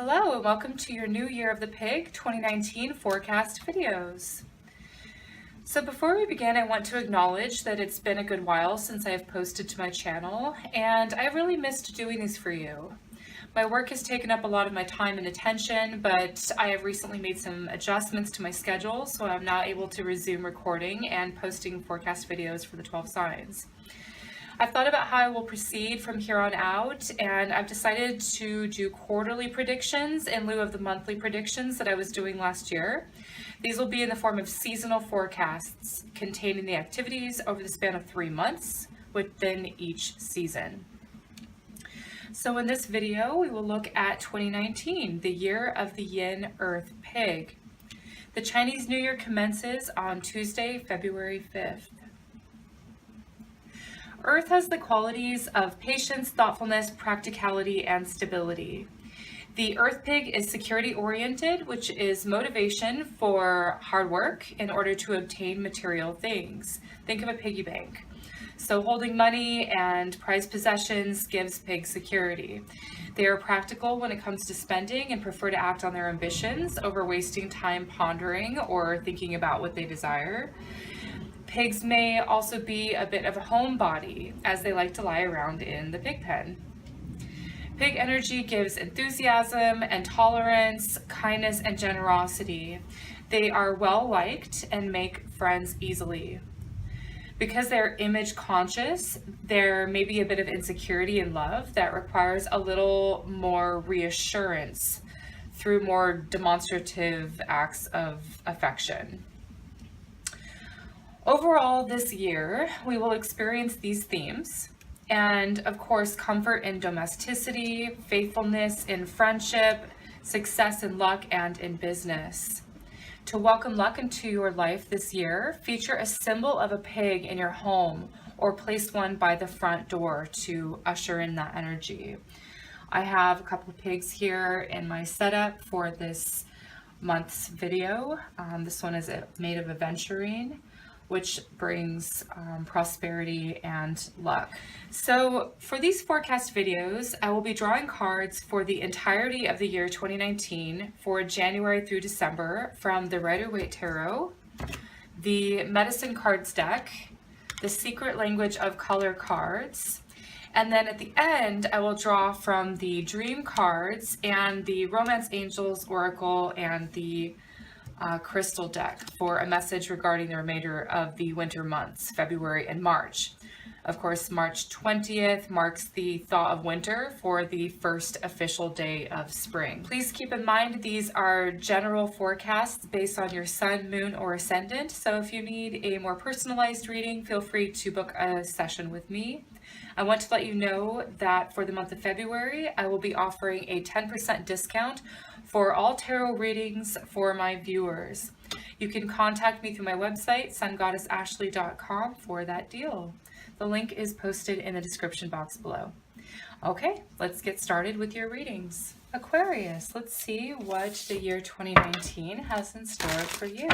Hello and welcome to your New Year of the Pig 2019 forecast videos. So before we begin, I want to acknowledge that it's been a good while since I have posted to my channel, and I really missed doing these for you. My work has taken up a lot of my time and attention, but I have recently made some adjustments to my schedule, so I'm now able to resume recording and posting forecast videos for the 12 signs. I've thought about how I will proceed from here on out, and I've decided to do quarterly predictions in lieu of the monthly predictions that I was doing last year. These will be in the form of seasonal forecasts containing the activities over the span of 3 months within each season. So in this video, we will look at 2019, the year of the Yin Earth Pig. The Chinese New Year commences on Tuesday, February 5th. Earth has the qualities of patience, thoughtfulness, practicality, and stability. The Earth Pig is security-oriented, which is motivation for hard work in order to obtain material things. Think of a piggy bank. So holding money and prized possessions gives pigs security. They are practical when it comes to spending and prefer to act on their ambitions over wasting time pondering or thinking about what they desire. Pigs may also be a bit of a homebody, as they like to lie around in the pig pen. Pig energy gives enthusiasm and tolerance, kindness and generosity. They are well liked and make friends easily. Because they're image conscious, there may be a bit of insecurity in love that requires a little more reassurance through more demonstrative acts of affection. Overall, this year, we will experience these themes, and of course, comfort in domesticity, faithfulness in friendship, success in luck and in business. To welcome luck into your life this year, feature a symbol of a pig in your home or place one by the front door to usher in that energy. I have a couple of pigs here in my setup for this month's video. This one is made of aventurine, which brings prosperity and luck. So for these forecast videos, I will be drawing cards for the entirety of the year 2019 for January through December from the Rider-Waite Tarot, the Medicine Cards deck, the Secret Language of Color cards, and then at the end, I will draw from the Dream cards and the Romance Angels Oracle and the crystal deck for a message regarding the remainder of the winter months, February and March. Of course, March 20th marks the thaw of winter for the first official day of spring. Please keep in mind these are general forecasts based on your sun, moon, or ascendant, so if you need a more personalized reading, feel free to book a session with me. I want to let you know that for the month of February, I will be offering a 10% discount for all tarot readings for my viewers. You can contact me through my website, SunGoddessAshley.com, for that deal. The link is posted in the description box below. Okay, let's get started with your readings. Aquarius, let's see what the year 2019 has in store for you.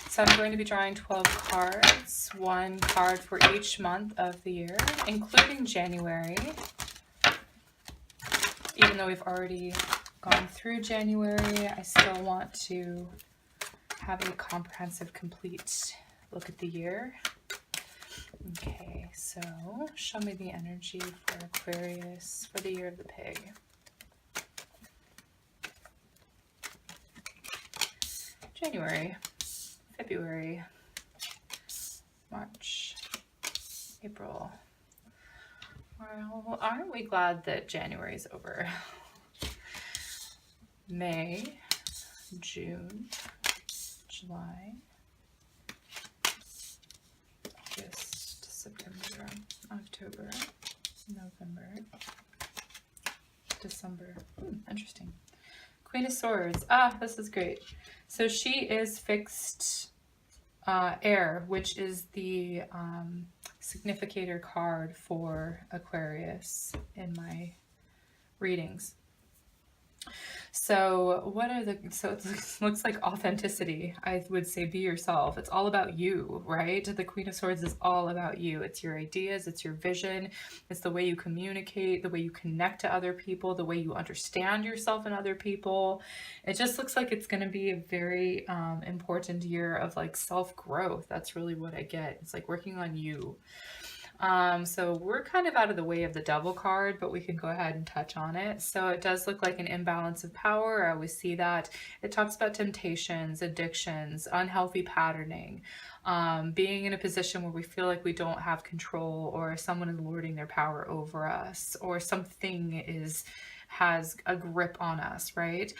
So I'm going to be drawing 12 cards, one card for each month of the year, including January. Even though we've already gone through January, I still want to have a comprehensive, complete look at the year. Okay, so show me the energy for Aquarius for the year of the pig. January, February, March, April. Well, aren't we glad that January is over? May, June, July, August, September, October, November, December. Interesting. Queen of Swords. Ah, this is great. So she is fixed air, which is the significator card for Aquarius in my readings. So what are the, so it looks like authenticity. I would say be yourself. It's all about you, right? The Queen of Swords is all about you. It's your ideas, it's your vision, it's the way you communicate, the way you connect to other people, the way you understand yourself and other people. It just looks like it's going to be a very important year of like self-growth. That's really what I get. It's like working on you. So we're kind of out of the way of the Devil card, but we can go ahead and touch on it. So it does look like an imbalance of power. I always see that. It talks about temptations, addictions, unhealthy patterning, being in a position where we feel like we don't have control, or someone is lording their power over us, or something has a grip on us, right?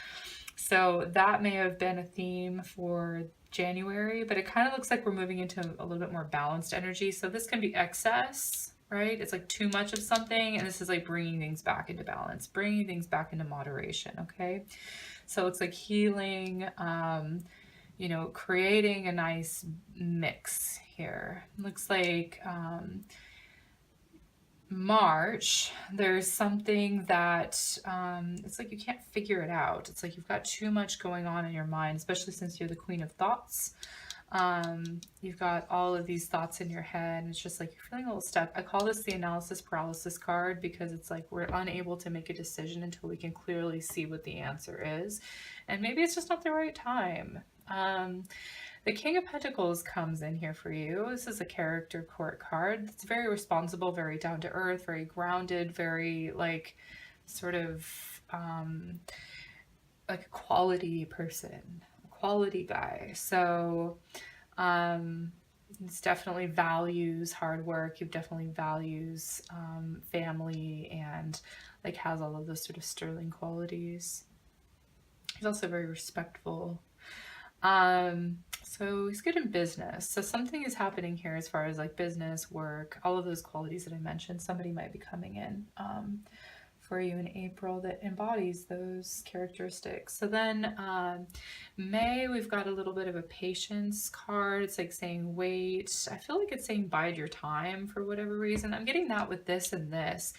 So that may have been a theme for January, but it kind of looks like we're moving into a little bit more balanced energy. So this can be excess, right? It's like too much of something, and this is like bringing things back into balance, bringing things back into moderation, okay? So it looks like healing, you know, creating a nice mix here. Looks like March, there's something that it's like you can't figure it out. It's like you've got too much going on in your mind, especially since you're the Queen of Thoughts. You've got all of these thoughts in your head, and it's just like you're feeling a little stuck. I call this the analysis paralysis card because it's like we're unable to make a decision until we can clearly see what the answer is. And maybe it's just not the right time. The King of Pentacles comes in here for you. This is a character court card. It's very responsible, very down to earth, very grounded, very like sort of like a quality person, a quality guy. So it's definitely values hard work. You've definitely values family, and like has all of those sort of sterling qualities. He's also very respectful. So he's good in business. So something is happening here as far as like business, work, all of those qualities that I mentioned. Somebody might be coming in for you in April that embodies those characteristics. So then May, we've got a little bit of a patience card. It's like saying wait. I feel like it's saying bide your time for whatever reason. I'm getting that with this and this.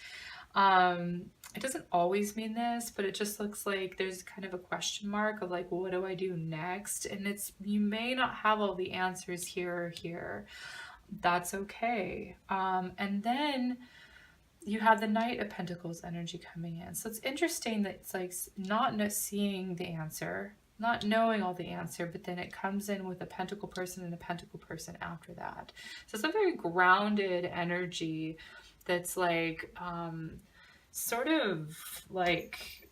It doesn't always mean this, but it just looks like there's kind of a question mark of like, well, what do I do next? And it's, you may not have all the answers here or here. That's okay. And then you have the Knight of Pentacles energy coming in. So it's interesting that it's like not seeing the answer, not knowing all the answer, but then it comes in with a Pentacle person and a Pentacle person after that. So it's a very grounded energy that's like sort of like,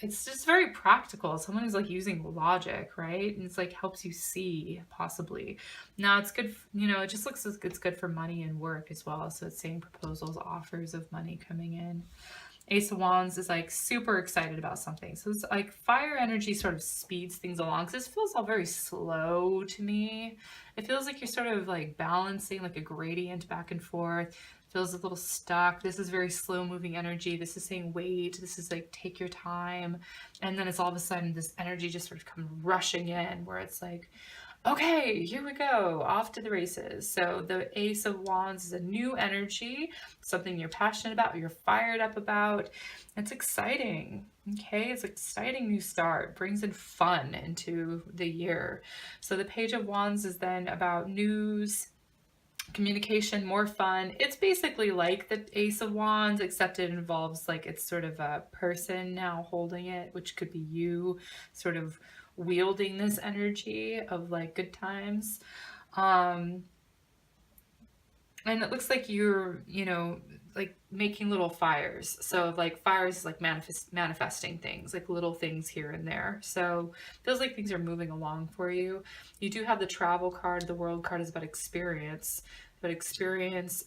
it's just very practical. Someone who's like using logic, right? And it's like helps you see possibly. Now it's good, you know, it just looks like it's good for money and work as well. So it's saying proposals, offers of money coming in. Ace of Wands is like super excited about something. So it's like fire energy sort of speeds things along. Because this feels all very slow to me. It feels like you're sort of like balancing like a gradient back and forth. Feels a little stuck. This is very slow moving energy. This is saying wait. This is like take your time. And then it's all of a sudden this energy just sort of comes rushing in where it's like, okay, here we go, off to the races. So the Ace of Wands is a new energy, something you're passionate about, you're fired up about. It's exciting, okay? It's an exciting new start, brings in fun into the year. So the Page of Wands is then about news, communication, more fun. It's basically like the Ace of Wands, except it involves like it's sort of a person now holding it, which could be you sort of wielding this energy of like good times. And it looks like you're, you know, like making little fires. So like fires is like manifesting things, like little things here and there. So it feels like things are moving along for you. You do have the travel card. The world card is about experience,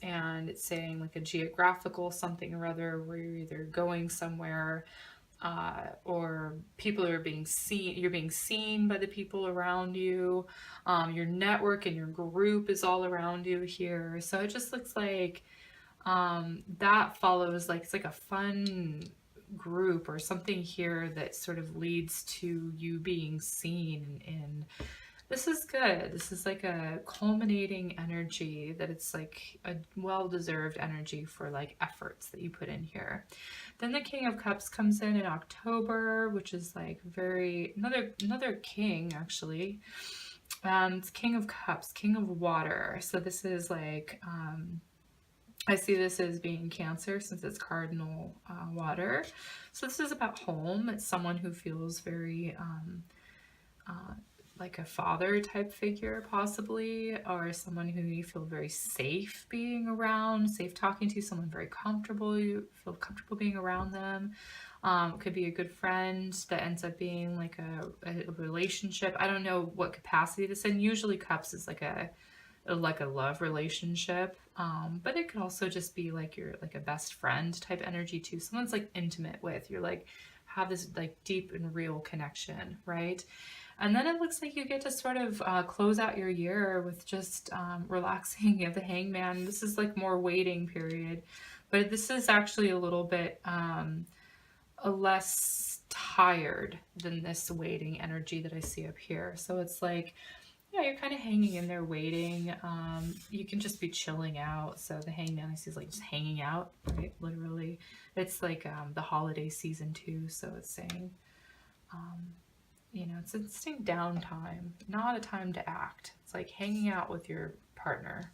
and it's saying like a geographical something or other where you're either going somewhere or people are being seen, you're being seen by the people around you. Your network and your group is all around you here. So it just looks like that follows like, it's like a fun group or something here that sort of leads to you being seen in This is good. This is like a culminating energy that it's like a well-deserved energy for like efforts that you put in here. Then the King of Cups comes in October, which is like another king actually. It's King of Cups, King of Water. So this is like I see this as being Cancer since it's cardinal water. So this is about home. It's someone who feels very like a father type figure possibly, or someone who you feel very safe being around, safe talking to, someone very comfortable, you feel comfortable being around them. It could be a good friend that ends up being like a relationship. I don't know what capacity this in. Usually cups is like a love relationship, but it could also just be like you're like a best friend type energy too. Someone's like intimate with, you're like have this like deep and real connection, right? And then it looks like you get to sort of close out your year with just relaxing. You have the Hangman. This is like more waiting period, but this is actually a little bit a less tired than this waiting energy that I see up here. So it's like, yeah, you're kind of hanging in there waiting. You can just be chilling out. So the Hangman I see is like just hanging out, right? Literally. It's like the holiday season too. So it's saying, you know, it's saying downtime, not a time to act. It's like hanging out with your partner.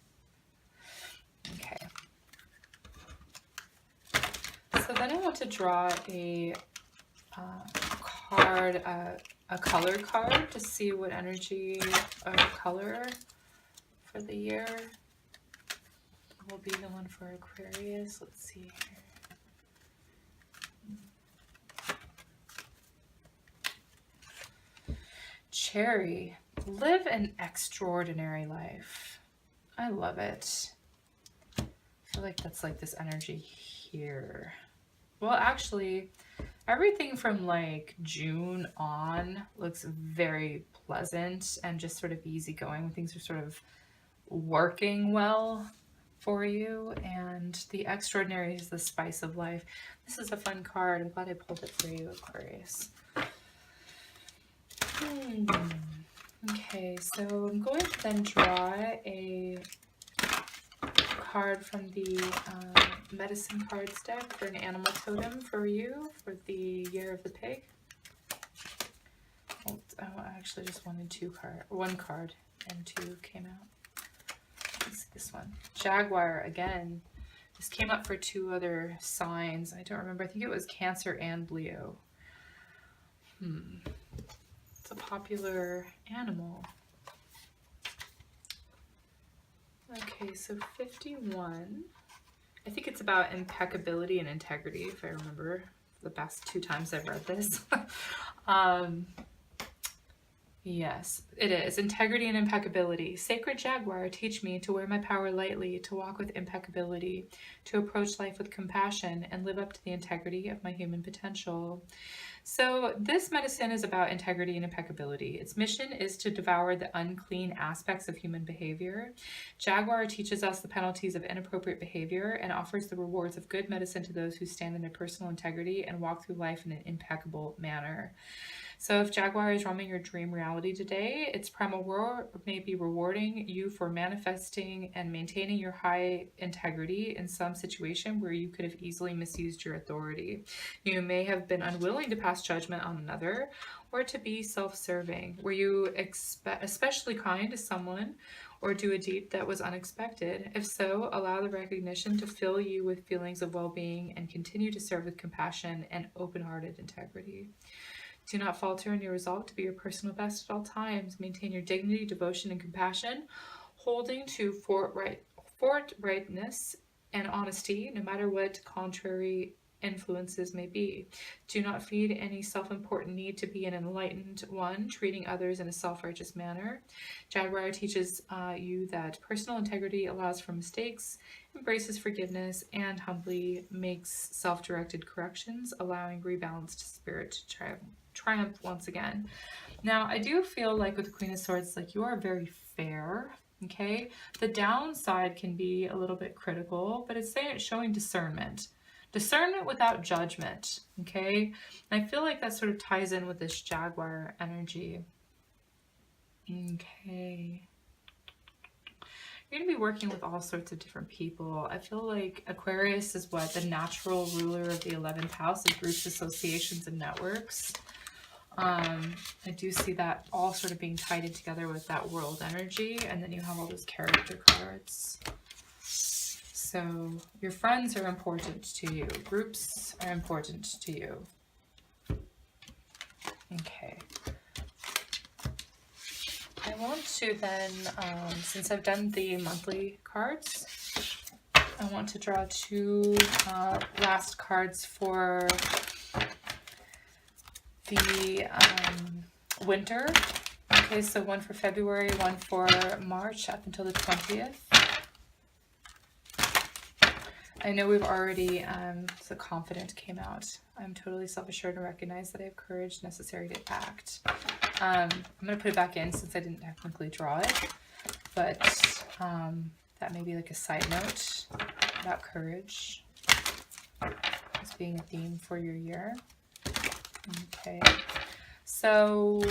Okay. So then I want to draw a card, a color card to see what energy of color for the year will be the one for Aquarius. Let's see here. Cherry, live an extraordinary life. I love it. I feel like that's like this energy here. Well, actually, everything from like June on looks very pleasant and just sort of easygoing. Things are sort of working well for you, and the extraordinary is the spice of life. This is a fun card. I'm glad I pulled it for you, Aquarius. Okay, so I'm going to then draw a card from the medicine cards deck for an animal totem for you for the year of the pig. Well, I actually just wanted one card and two came out. Let's see this one. Jaguar again. This came up for two other signs. I don't remember. I think it was Cancer and Leo. It's a popular animal. Okay, so 51. I think it's about impeccability and integrity, if I remember the past two times I've read this. Yes, it is. Integrity and impeccability. Sacred Jaguar, teach me to wear my power lightly, to walk with impeccability, to approach life with compassion, and live up to the integrity of my human potential. So this medicine is about integrity and impeccability. Its mission is to devour the unclean aspects of human behavior. Jaguar teaches us the penalties of inappropriate behavior and offers the rewards of good medicine to those who stand in their personal integrity and walk through life in an impeccable manner. So if Jaguar is roaming your dream reality today, its primal roar may be rewarding you for manifesting and maintaining your high integrity in some situation where you could have easily misused your authority. You may have been unwilling to pass judgment on another or to be self-serving. Were you especially kind to someone or do a deed that was unexpected? If so, allow the recognition to fill you with feelings of well-being and continue to serve with compassion and open-hearted integrity. Do not falter in your resolve to be your personal best at all times. Maintain your dignity, devotion, and compassion, holding to forthrightness and honesty, no matter what contrary influences may be. Do not feed any self-important need to be an enlightened one, treating others in a self-righteous manner. Jaguar teaches you that personal integrity allows for mistakes, embraces forgiveness, and humbly makes self-directed corrections, allowing rebalanced spirit to triumph once again. Now, I do feel like with the Queen of Swords, like you are very fair, okay? The downside can be a little bit critical, but it's showing discernment. Discernment without judgment, okay? And I feel like that sort of ties in with this Jaguar energy. Okay. You're going to be working with all sorts of different people. I feel like Aquarius is what? The natural ruler of the 11th house of groups, associations, and networks. I do see that all sort of being tied in together with that world energy. And then you have all those character cards. So your friends are important to you. Groups are important to you. Okay. I want to then, since I've done the monthly cards, I want to draw two last cards for the winter. Okay, so one for February, one for March up until the 20th. I know we've already, the confident came out. I'm totally self-assured and recognize that I have courage necessary to act. I'm going to put it back in since I didn't technically draw it, but that may be like a side note about courage as being a theme for your year. Okay, so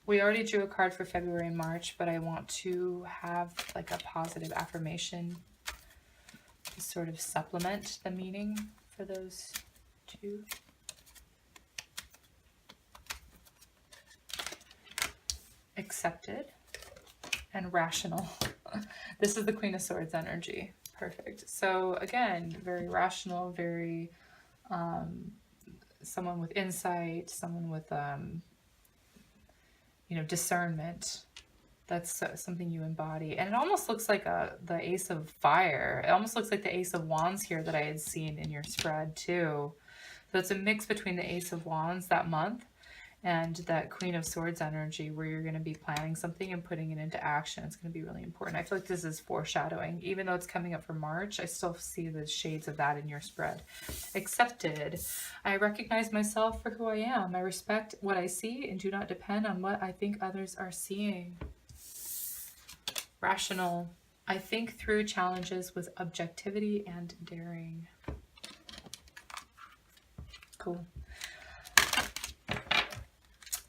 we already drew a card for February and March, but I want to have like a positive affirmation to sort of supplement the meaning for those two. Accepted and rational. This is the Queen of Swords energy. Perfect. So again, very rational, very someone with insight, someone with you know, discernment. That's something you embody. And it almost looks like the Ace of Fire. It almost looks like the Ace of Wands here that I had seen in your spread too. So it's a mix between the Ace of Wands that month and that Queen of Swords energy where you're going to be planning something and putting it into action. It's going to be really important. I feel like this is foreshadowing. Even though it's coming up for March, I still see the shades of that in your spread. Accepted. I recognize myself for who I am. I respect what I see and do not depend on what I think others are seeing. Rational. I think through challenges with objectivity and daring. Cool.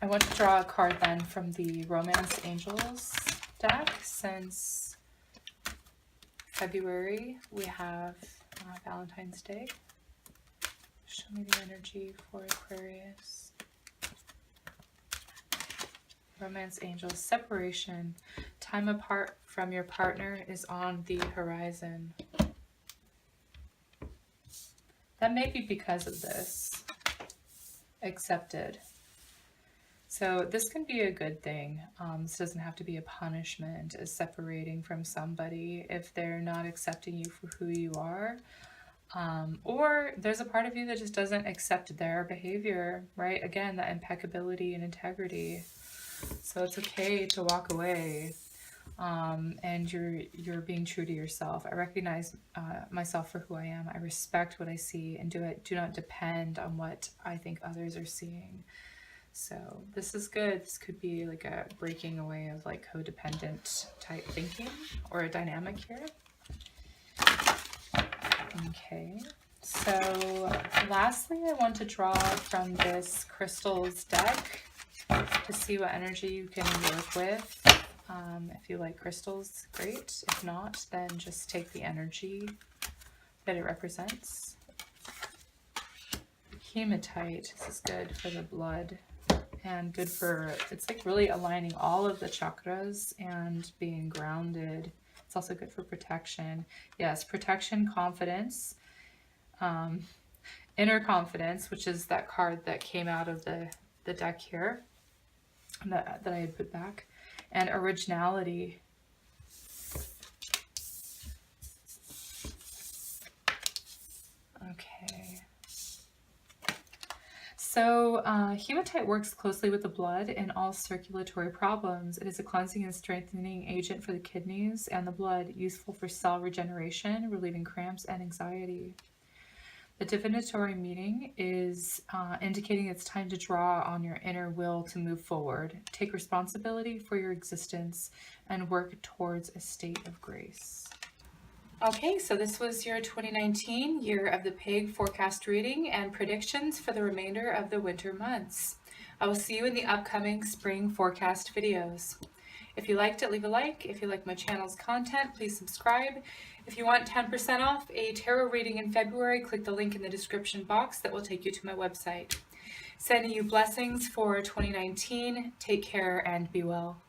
I want to draw a card then from the Romance Angels deck. Since February, we have Valentine's Day. Show me the energy for Aquarius. Romance Angels. Separation. Time apart from your partner is on the horizon. That may be because of this. Accepted. So this can be a good thing. This doesn't have to be a punishment, as separating from somebody if they're not accepting you for who you are. Or there's a part of you that just doesn't accept their behavior, right? Again, that impeccability and integrity. So it's okay to walk away, and you're being true to yourself. I recognize myself for who I am. I respect what I see and do not depend on what I think others are seeing. So this is good. This could be like a breaking away of like codependent type thinking or a dynamic here. Okay, so lastly, I want to draw from this crystals deck to see what energy you can work with. If you like crystals, great. If not, then just take the energy that it represents. Hematite, this is good for the blood and good for, it's like really aligning all of the chakras and being grounded. It's also good for protection. Yes, protection, confidence, inner confidence, which is that card that came out of the deck here that I had put back, and originality. Okay. So hematite works closely with the blood in all circulatory problems. It is a cleansing and strengthening agent for the kidneys and the blood, useful for cell regeneration, relieving cramps and anxiety. The divinatory meaning is indicating it's time to draw on your inner will to move forward, take responsibility for your existence, and work towards a state of grace. Okay, so this was your 2019 Year of the Pig forecast reading and predictions for the remainder of the winter months. I will see you in the upcoming spring forecast videos. If you liked it, leave a like. If you like my channel's content, please subscribe. If you want 10% off a tarot reading in February, click the link in the description box that will take you to my website. Sending you blessings for 2019. Take care and be well.